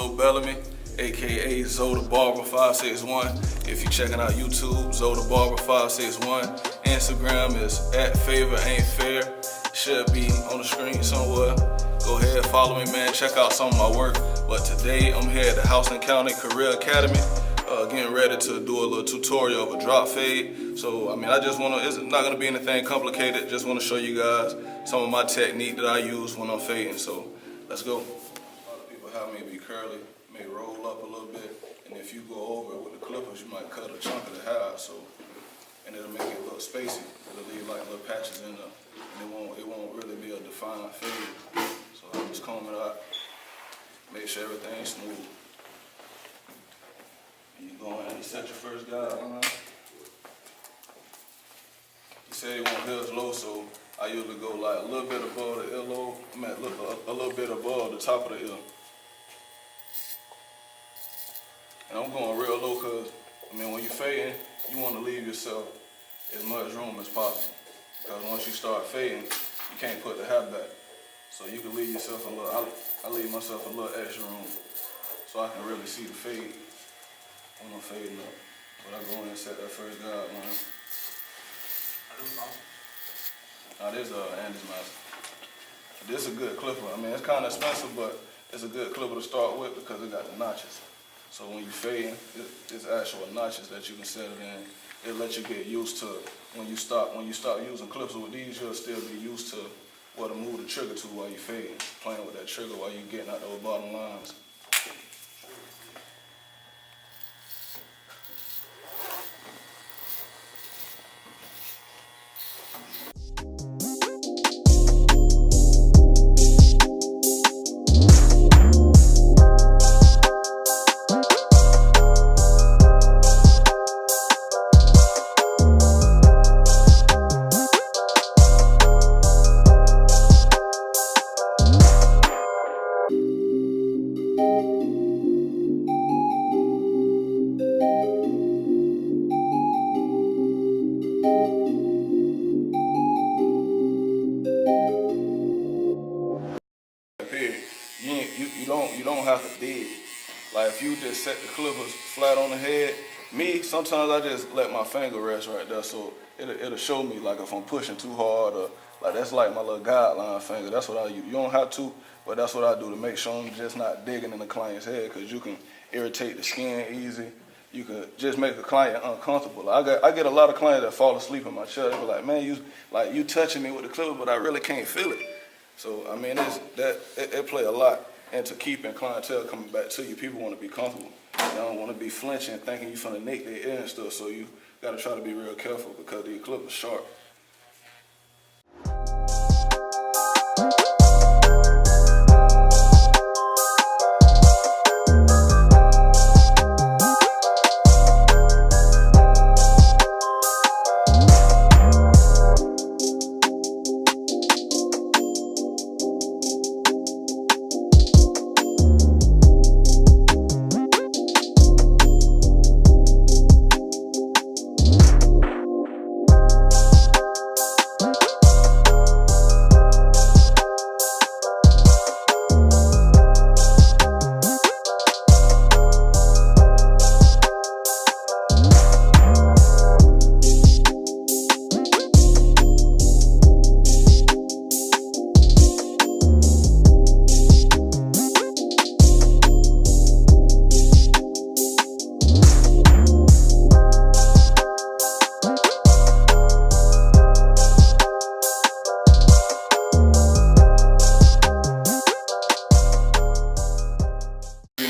Zo Bellamy, aka Zo The Barber 561. If you're checking out YouTube, Zo The Barber 561. Instagram is @favor_ain't_fair. Should be on the screen somewhere. Go ahead, follow me, man. Check out some of my work. But today I'm here at the House and County Career Academy, getting ready to do a little tutorial of a drop fade. So, I mean, I just want to, it's not going to be anything complicated. Just want to show you guys some of my technique that I use when I'm fading. So, let's go. A lot of people have me be curly, may roll up a little bit, and if you go over it with the clippers, you might cut a chunk of the hair. So, and it'll make it look spacey. It'll leave like little patches in there, and it won't really be a defined fade. So I just comb it out, make sure everything's smooth. And you go in and you set your first guideline. You said you want his low, so I usually go like a little bit above the earlobe. I mean, a little bit above the top of the ear. And I'm going real low because, I mean, when you're fading, you want to leave yourself as much room as possible. Because once you start fading, you can't put the hair back. So you can leave yourself a little, I leave myself a little extra room so I can really see the fade when I'm fading up. But I go in and set that first guideline. Now this is Andy's master. This is a good clipper. I mean, it's kind of expensive, but it's a good clipper to start with because it got the notches. So when you fade, it's actual notches that you can set it in. It lets you get used to when you start using clippers with these, you'll still be used to what to move the trigger to while you're fading, playing with that trigger while you're getting out those bottom lines. You don't have to dig. Like if you just set the clippers flat on the head, sometimes I just let my finger rest right there, so it'll show me like if I'm pushing too hard or like that's like my little guideline finger. That's what I use. You don't have to, but that's what I do to make sure I'm just not digging in the client's head, because you can irritate the skin easy. You could just make the client uncomfortable. I get a lot of clients that fall asleep in my chair. They be like, man, you touching me with the clipper, but I really can't feel it. So I mean, it play a lot into keeping clientele coming back to you. People want to be comfortable. They don't want to be flinching, thinking you're finna nick their ear and stuff. So you got to try to be real careful because the clipper's sharp.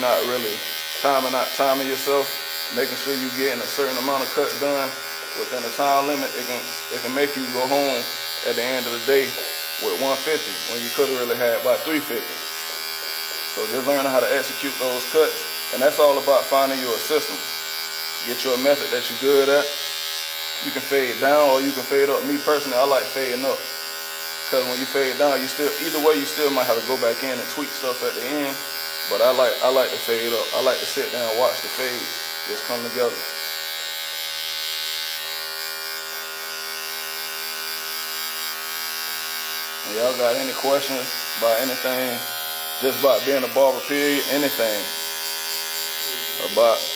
Not really timing yourself, making sure you're getting a certain amount of cuts done within a time limit, it can make you go home at the end of the day with 150 when you could have really had about 350. So just learning how to execute those cuts, and that's all about finding you a system. Get you a method that you're good at. You can fade down or you can fade up. Me personally, I like fading up, because when you fade down, either way you still might have to go back in and tweak stuff at the end. But I like to fade up. I like to sit down and watch the fade just come together. Y'all got any questions about anything, just about being a barber, period, anything,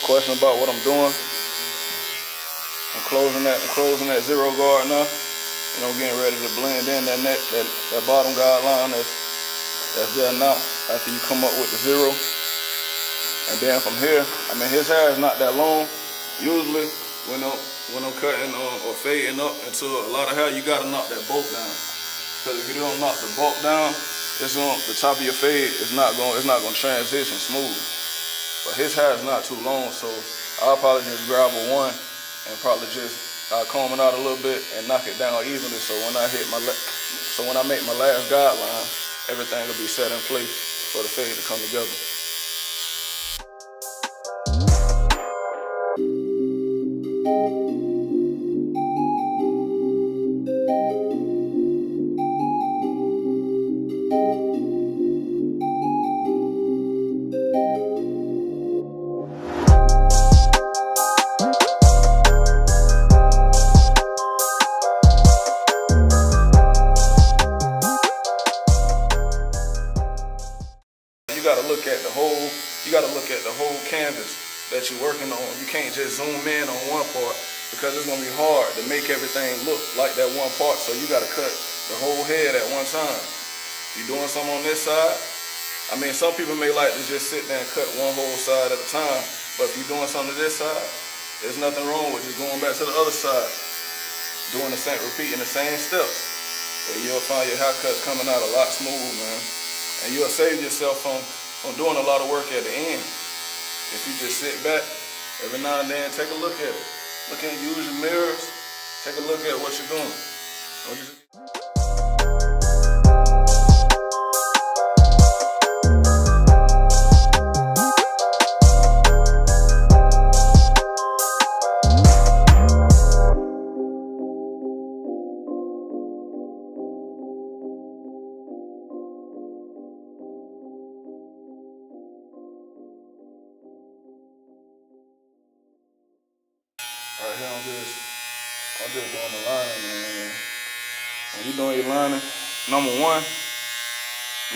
question about what I'm doing. I'm closing that zero guard now. You know, getting ready to blend in that bottom guideline that's there now after you come up with the zero. And then from here, I mean, his hair is not that long. Usually, when I'm cutting or fading up into a lot of hair, you gotta knock that bulk down. Because if you don't knock the bulk down, the top of your fade it's not gonna transition smooth. But his hair is not too long, so I'll probably just grab a one and probably just comb it out a little bit and knock it down evenly. So when I make my last guideline, everything will be set in place for the fade to come together. You gotta look at the whole canvas that you're working on. You can't just zoom in on one part because it's gonna be hard to make everything look like that one part. So you gotta cut the whole head at one time. You're doing something on this side. I mean, some people may like to just sit there and cut one whole side at a time, but if you're doing something to this side, there's nothing wrong with just going back to the other side, doing the same, repeating the same steps. And you'll find your haircuts coming out a lot smoother, man. And you'll save yourself from doing a lot of work at the end. If you just sit back every now and then, take a look at it. Use your mirrors, take a look at what you're doing. Right here, I'm just doing the lining, man. When you're doing your lining, number one,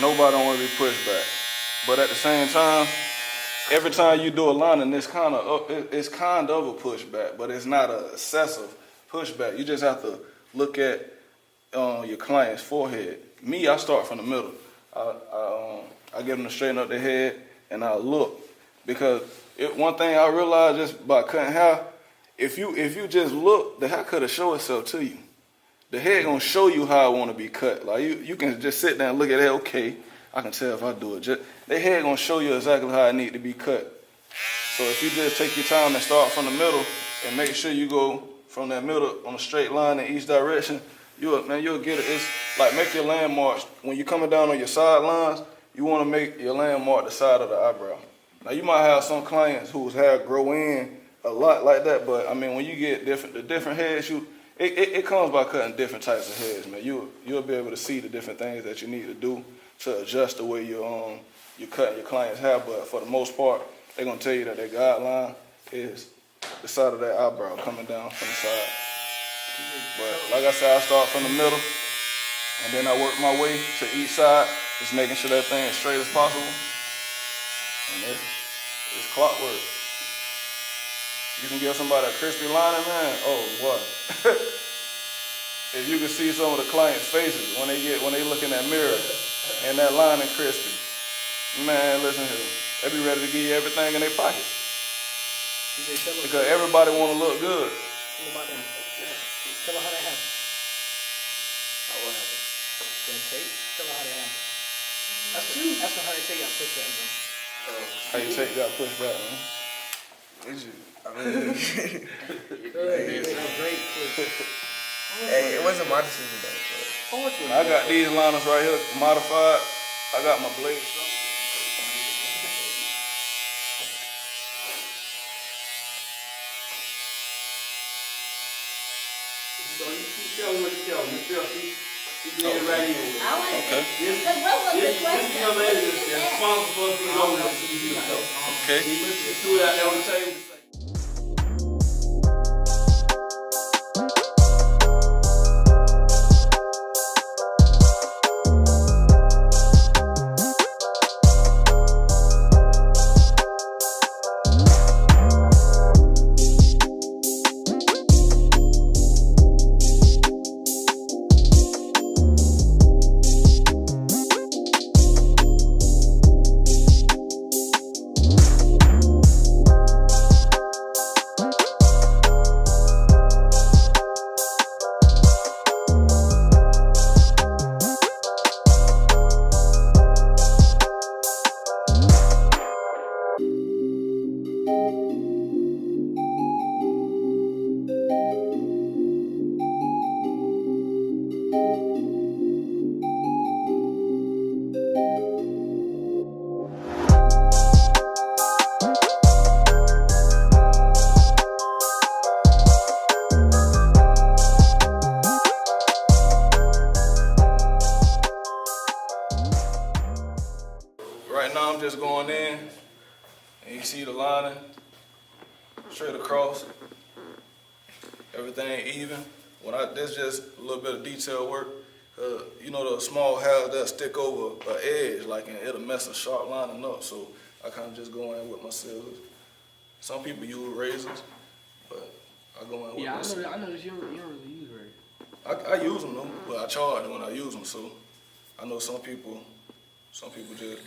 nobody don't want to be pushed back. But at the same time, every time you do a lining, it's kind of a pushback, but it's not an excessive pushback. You just have to look at your client's forehead. Me, I start from the middle. I get them to straighten up their head, and I look. Because one thing I realized just by cutting hair, if you just look, the hair cut will show itself to you. The head gonna show you how I want to be cut. Like you can just sit there and look at it. Okay, I can tell if I do it. The head gonna show you exactly how I need to be cut. So if you just take your time and start from the middle and make sure you go from that middle on a straight line in each direction, you'll get it. It's like make your landmarks when you're coming down on your sidelines. You want to make your landmark the side of the eyebrow. Now you might have some clients whose hair grow in a lot like that, but I mean when you get the different heads, it comes by cutting different types of heads, man. You'll be able to see the different things that you need to do to adjust the way you're cutting your client's hair. But for the most part, they're gonna tell you that their guideline is the side of that eyebrow coming down from the side. But like I said, I start from the middle and then I work my way to each side, just making sure that thing is straight as possible. And it's clockwork. You can give somebody a crispy lining, man. Oh boy! If you can see some of the clients' faces when they look in that mirror and that lining crispy, man, listen here, they be ready to give you everything in their pocket because everybody want to look good. Tell her how that happened. How what happened? That tape. Tell her how that happened. That's how they take out push back, bro. How you take that push back, man? Hey, it wasn't my decision though. I got these liners right here modified. I got my blade. So you keep telling what you tell me. She did it right here. Okay. This young lady is responsible for all that she does. Okay. She threw it out there on the table. And you see the lining straight across. Everything even. This just a little bit of detail work. You know the small hairs that stick over an edge, like, and it'll mess a sharp lining up. So I kind of just go in with my scissors. Some people use razors, but I go in with my scissors. I noticed you don't really use razors. I use them though, but I charge when I use them. So I know some people just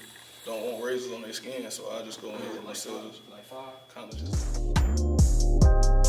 don't want razors on their skin, so I just go in with my scissors. Like 5? Kind of just.